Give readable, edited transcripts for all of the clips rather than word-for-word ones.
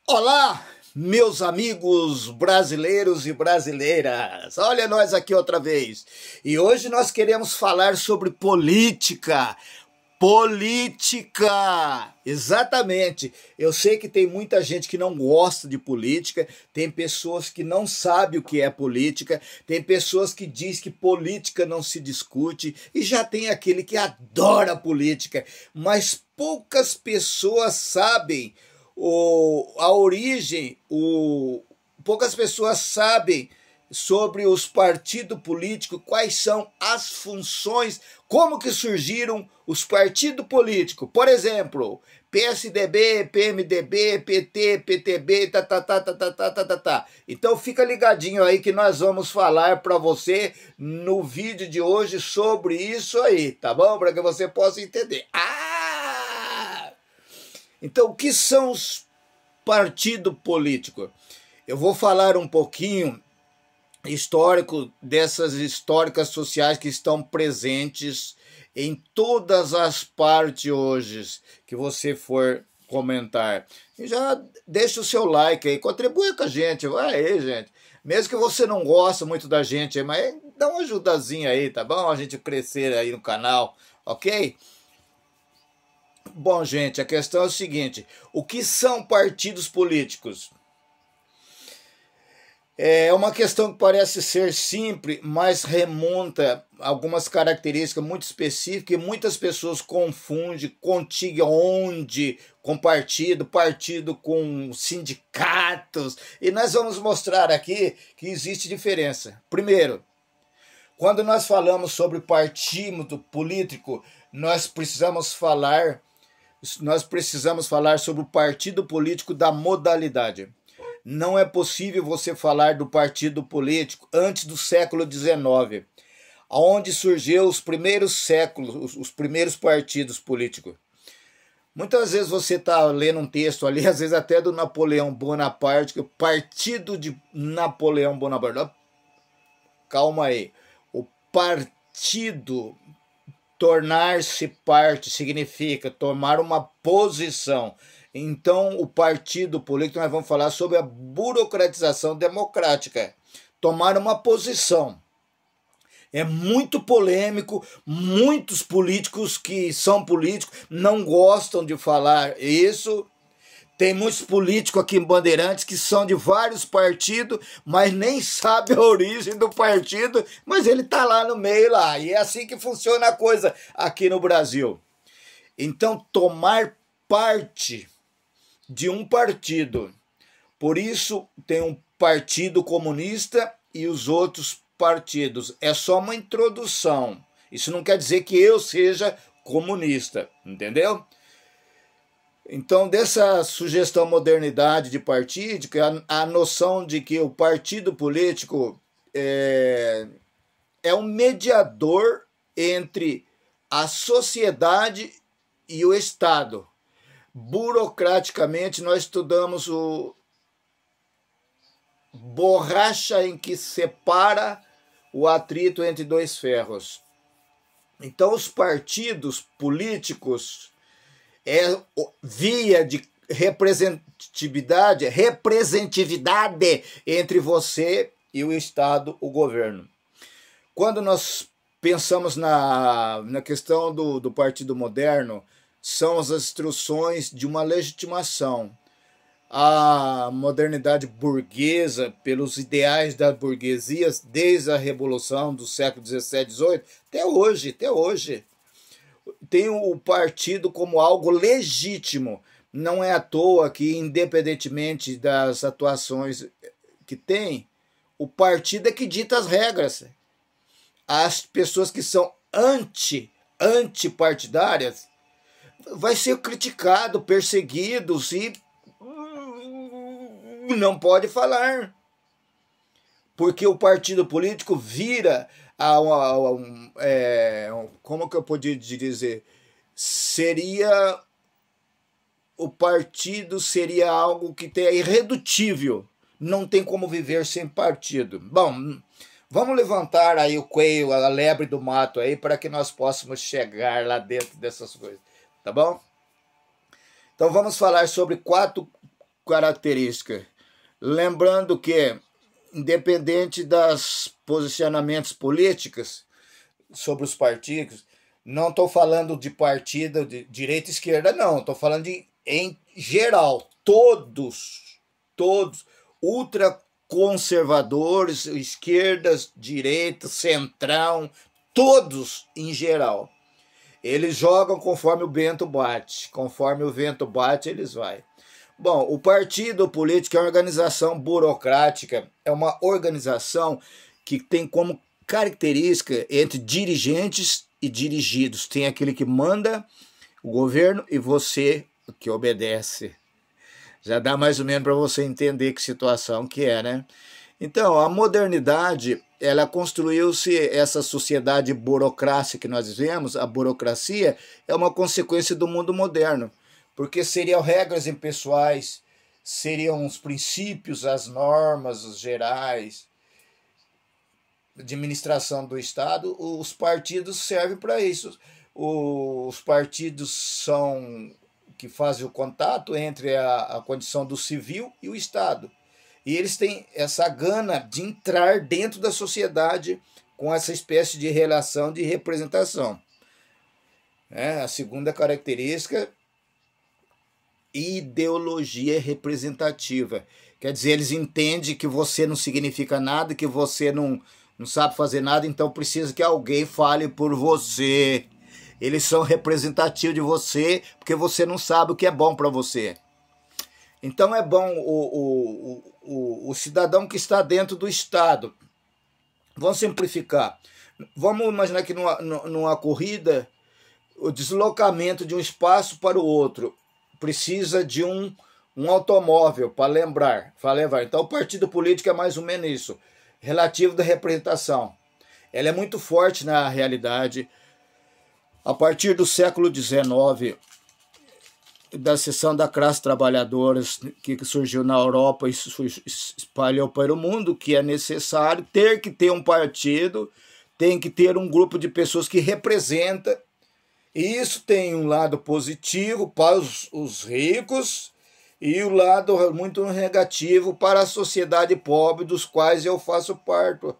Olá, meus amigos brasileiros e brasileiras. Olha nós aqui outra vez. E hoje nós queremos falar sobre política. Política! Exatamente. Eu sei que tem muita gente que não gosta de política, tem pessoas que não sabem o que é política, tem pessoas que dizem que política não se discute, e já tem aquele que adora política, mas poucas pessoas sabem a origem, poucas pessoas sabem sobre os partidos políticos, quais são as funções, como que surgiram os partidos políticos. Por exemplo, PSDB, PMDB, PT, PTB, tá. Então fica ligadinho aí que nós vamos falar para você no vídeo de hoje sobre isso aí, tá bom? Para que você possa entender. Então, o que são os partidos políticos? Eu vou falar um pouquinho histórico dessas históricas sociais que estão presentes em todas as partes hoje que você for comentar. E já deixa o seu like aí, contribui com a gente, vai aí, gente. Mesmo que você não goste muito da gente, mas dá uma ajudazinha aí, tá bom? A gente crescer aí no canal, ok? Bom, gente, a questão é o seguinte: o que são partidos políticos? É uma questão que parece ser simples, mas remonta a algumas características muito específicas e muitas pessoas confundem contigo onde com partido, partido com sindicatos. E nós vamos mostrar aqui que existe diferença. Primeiro, quando nós falamos sobre partido político, nós precisamos falar sobre o partido político da modalidade. Não é possível você falar do partido político antes do século XIX, onde surgiu os primeiros séculos, os primeiros partidos políticos. Muitas vezes você está lendo um texto ali, às vezes até do Napoleão Bonaparte, o partido de Napoleão Bonaparte. Calma aí. O partido, tornar-se parte, significa tomar uma posição. Então, o partido político, nós vamos falar sobre a burocratização democrática. Tomar uma posição. É muito polêmico, muitos políticos que são políticos não gostam de falar isso. Tem muitos políticos aqui em Bandeirantes que são de vários partidos, mas nem sabe a origem do partido, mas ele está lá no meio lá. E é assim que funciona a coisa aqui no Brasil. Então, tomar parte de um partido. Por isso, tem um partido comunista e os outros partidos. É só uma introdução. Isso não quer dizer que eu seja comunista, entendeu? Então, dessa sugestão modernidade de partido, a noção de que o partido político é um mediador entre a sociedade e o Estado. Burocraticamente, nós estudamos o borracha em que separa o atrito entre dois ferros. Então, os partidos políticos via de representatividade entre você e o Estado, o governo. Quando nós pensamos na questão do partido moderno, são as instruções de uma legitimação. A modernidade burguesa, pelos ideais da burguesia, desde a Revolução do século XVII, XVIII, até hoje, tem o partido como algo legítimo. Não é à toa que, independentemente das atuações que tem, o partido é que dita as regras. As pessoas que são antipartidárias vai ser criticado, perseguidos e não pode falar. Porque o partido político vira como que eu podia dizer? O partido seria algo que é irredutível. Não tem como viver sem partido. Bom, vamos levantar aí o coelho, a lebre do mato aí, para que nós possamos chegar lá dentro dessas coisas, tá bom? Então vamos falar sobre 4 característica. Lembrando que, independente dos posicionamentos políticos sobre os partidos, não estou falando de partido de direita e esquerda, não. Estou falando em geral, todos, ultraconservadores, esquerdas, direita, centrão, todos em geral. Eles jogam conforme o vento bate. Conforme o vento bate, eles vão. Bom, o partido político é uma organização burocrática, é uma organização que tem como característica entre dirigentes e dirigidos. Tem aquele que manda o governo e você que obedece. Já dá mais ou menos para você entender que situação que é, né? Então, a modernidade, ela construiu-se, essa sociedade burocrática que nós vivemos, a burocracia, é uma consequência do mundo moderno, porque seriam regras impessoais, seriam os princípios, as normas os gerais de administração do Estado. Os partidos servem para isso. Os partidos são que fazem o contato entre a condição do civil e o Estado. E eles têm essa gana de entrar dentro da sociedade com essa espécie de relação de representação. A segunda característica, ideologia representativa. Quer dizer, eles entendem que você não significa nada, que você não sabe fazer nada, então precisa que alguém fale por você. Eles são representativos de você, porque você não sabe o que é bom para você. Então é bom o cidadão que está dentro do Estado. Vamos simplificar. Vamos imaginar que numa corrida, o deslocamento de um espaço para o outro precisa de um automóvel para levar. Então o partido político é mais ou menos isso, relativo da representação. Ela é muito forte na realidade. A partir do século XIX, da seção da classe trabalhadora que surgiu na Europa e se espalhou para o mundo, que é necessário ter um partido, tem que ter um grupo de pessoas que representa. E isso tem um lado positivo para os ricos e o lado muito negativo para a sociedade pobre, dos quais eu faço parte.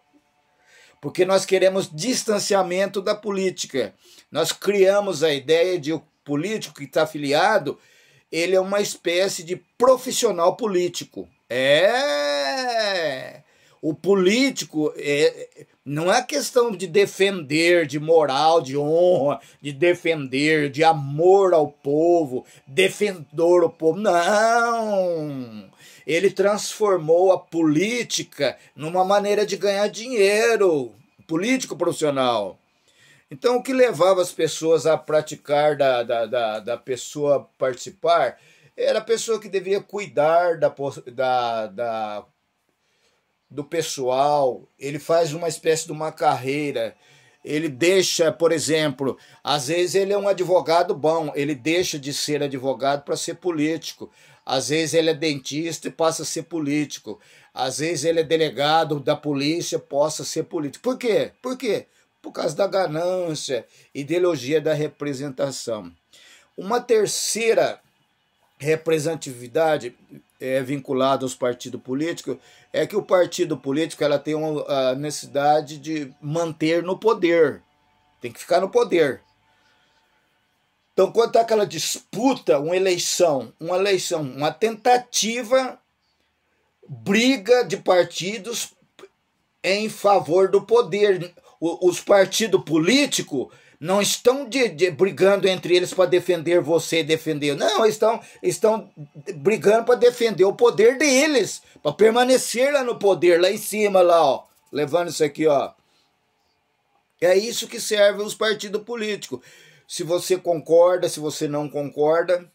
Porque nós queremos distanciamento da política. Nós criamos a ideia de o político que está afiliado, ele é uma espécie de profissional político. O político não é questão de defender, de moral, de honra, de defender, de amor ao povo, defendor ao povo. Não! Ele transformou a política numa maneira de ganhar dinheiro, político profissional. Então, o que levava as pessoas a praticar, da pessoa participar, era a pessoa que devia cuidar do pessoal. Ele faz uma espécie de uma carreira. Ele deixa, por exemplo, às vezes ele é um advogado bom, ele deixa de ser advogado para ser político. Às vezes ele é dentista e passa a ser político. Às vezes ele é delegado da polícia, possa ser político. Por quê? Por quê? Por causa da ganância, ideologia da representação. Uma terceira representatividade vinculada aos partidos políticos é que o partido político ela tem a necessidade de manter no poder. Tem que ficar no poder. Então, quando está aquela disputa, uma eleição, uma tentativa, briga de partidos em favor do poder. Os partidos políticos não estão brigando entre eles para defender você e defender. Não, estão brigando para defender o poder deles, para permanecer lá no poder, lá em cima, lá, ó, levando isso aqui, ó. É isso que serve os partidos políticos. Se você concorda, se você não concorda,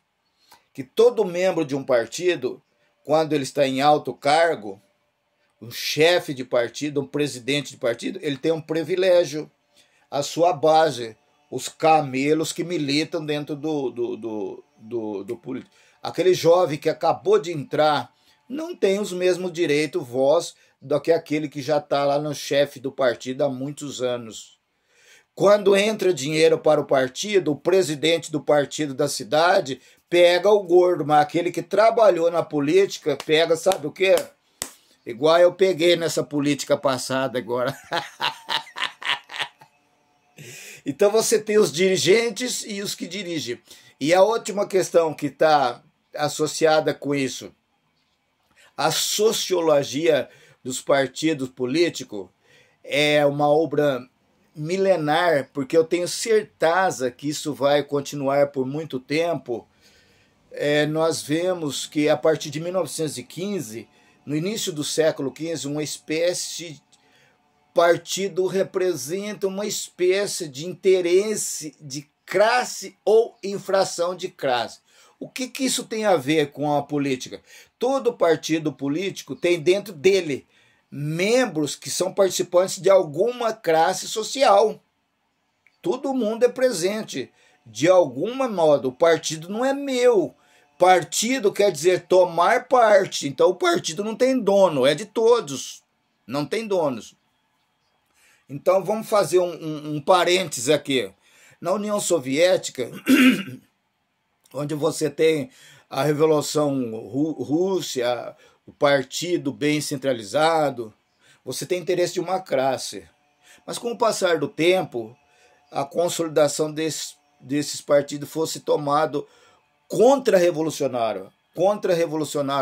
que todo membro de um partido, quando ele está em alto cargo, um chefe de partido, um presidente de partido, ele tem um privilégio, a sua base, os camelos que militam dentro do político. Aquele jovem que acabou de entrar não tem os mesmos direitos, voz, do que aquele que já está lá no chefe do partido há muitos anos. Quando entra dinheiro para o partido, o presidente do partido da cidade pega o gordo, mas aquele que trabalhou na política pega, sabe o quê? Igual eu peguei nessa política passada agora. Então você tem os dirigentes e os que dirigem. E a última questão que está associada com isso, a sociologia dos partidos políticos é uma obra milenar, porque eu tenho certeza que isso vai continuar por muito tempo. Nós vemos que a partir de 1915, no início do século XV, uma espécie de partido representa uma espécie de interesse de classe ou infração de classe. O que isso tem a ver com a política? Todo partido político tem dentro dele membros que são participantes de alguma classe social. Todo mundo é presente. De alguma modo, o partido não é meu. Partido quer dizer tomar parte. Então o partido não tem dono, é de todos. Não tem donos. Então vamos fazer um parênteses aqui. Na União Soviética, onde você tem a Revolução Rússia, o partido bem centralizado, você tem interesse de uma classe. Mas com o passar do tempo, a consolidação desses partidos fosse tomado contra-revolucionário,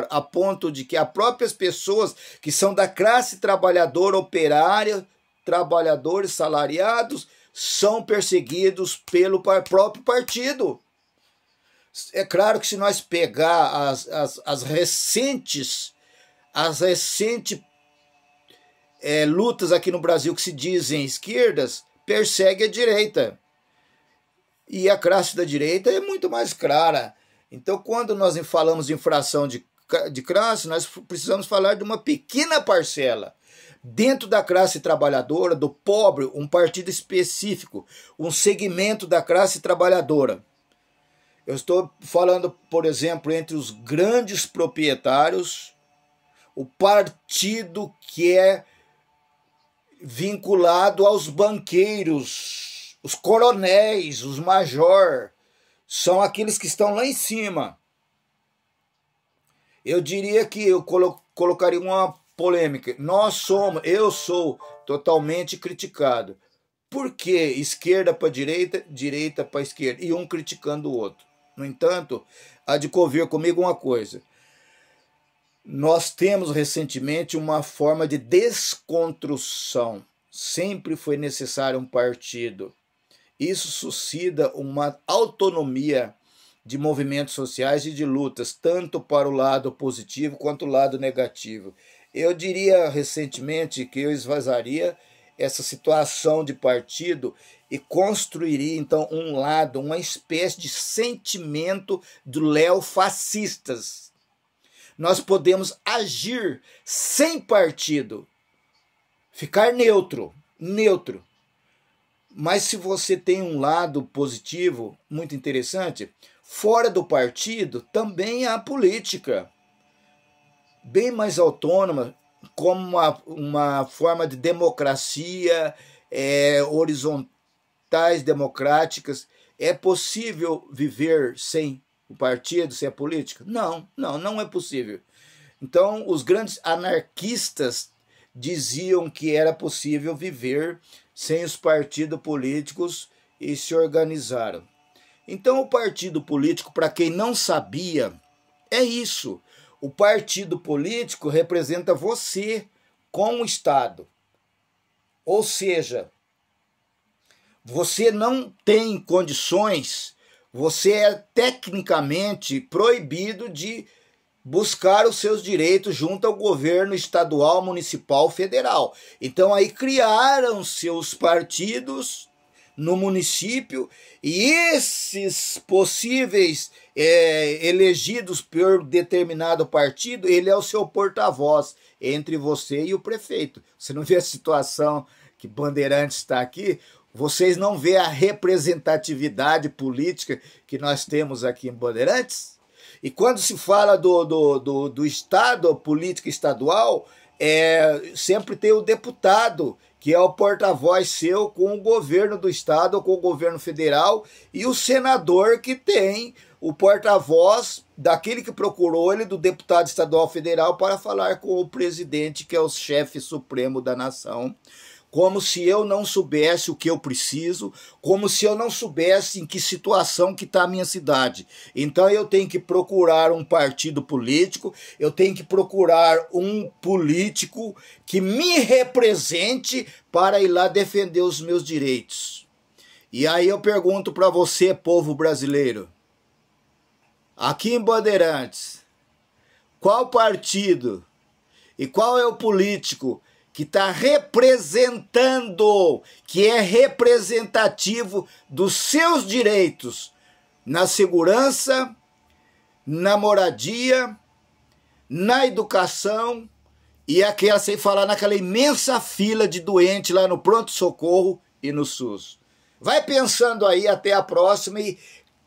a ponto de que as próprias pessoas que são da classe trabalhadora operária, trabalhadores salariados, são perseguidos pelo próprio partido. É claro que se nós pegar as recentes lutas aqui no Brasil que se dizem esquerdas, persegue a direita. E a classe da direita é muito mais clara. Então, quando nós falamos de infração de classe, nós precisamos falar de uma pequena parcela. Dentro da classe trabalhadora, do pobre, um partido específico, um segmento da classe trabalhadora. Eu estou falando, por exemplo, entre os grandes proprietários, o partido que é vinculado aos banqueiros, os coronéis, os major, são aqueles que estão lá em cima. Eu diria que eu colocaria uma polêmica. Eu sou totalmente criticado. Por que esquerda para direita, direita para esquerda, e um criticando o outro? No entanto, há de convir comigo uma coisa. Nós temos recentemente uma forma de desconstrução. Sempre foi necessário um partido. Isso suscita uma autonomia de movimentos sociais e de lutas, tanto para o lado positivo quanto o lado negativo. Eu diria recentemente que eu esvaziaria essa situação de partido e construiria então um lado, uma espécie de sentimento do neofascistas. Nós podemos agir sem partido, ficar neutro. Mas se você tem um lado positivo, muito interessante, fora do partido também há política, bem mais autônoma, como uma forma de democracia, horizontais democráticas. É possível viver sem o partido, sem a política? Não é possível. Então, os grandes anarquistas diziam que era possível viver sem os partidos políticos e se organizaram. Então, o partido político, para quem não sabia, é isso. O partido político representa você com o Estado. Ou seja, você não tem condições, você é tecnicamente proibido de buscar os seus direitos junto ao governo estadual, municipal, federal. Então aí criaram seus partidos no município e esses possíveis elegidos por determinado partido, ele é o seu porta-voz entre você e o prefeito. Você não vê a situação que Bandeirantes está aqui? Vocês não vê a representatividade política que nós temos aqui em Bandeirantes? E quando se fala do Estado, política estadual, sempre tem o deputado, que é o porta-voz seu com o governo do Estado ou com o governo federal, e o senador que tem o porta-voz daquele que procurou ele, do deputado estadual federal, para falar com o presidente, que é o chefe supremo da nação, como se eu não soubesse o que eu preciso, como se eu não soubesse em que situação que está a minha cidade. Então eu tenho que procurar um partido político, eu tenho que procurar um político que me represente para ir lá defender os meus direitos. E aí eu pergunto para você, povo brasileiro, aqui em Bandeirantes, qual partido e qual é o político que está representando, que é representativo dos seus direitos na segurança, na moradia, na educação e aquela, sem falar naquela imensa fila de doente lá no pronto-socorro e no SUS. Vai pensando aí, até a próxima e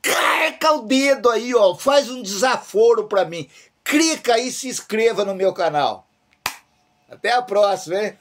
carca o dedo aí, ó, faz um desaforo para mim. Clica aí e se inscreva no meu canal. Até a próxima, hein?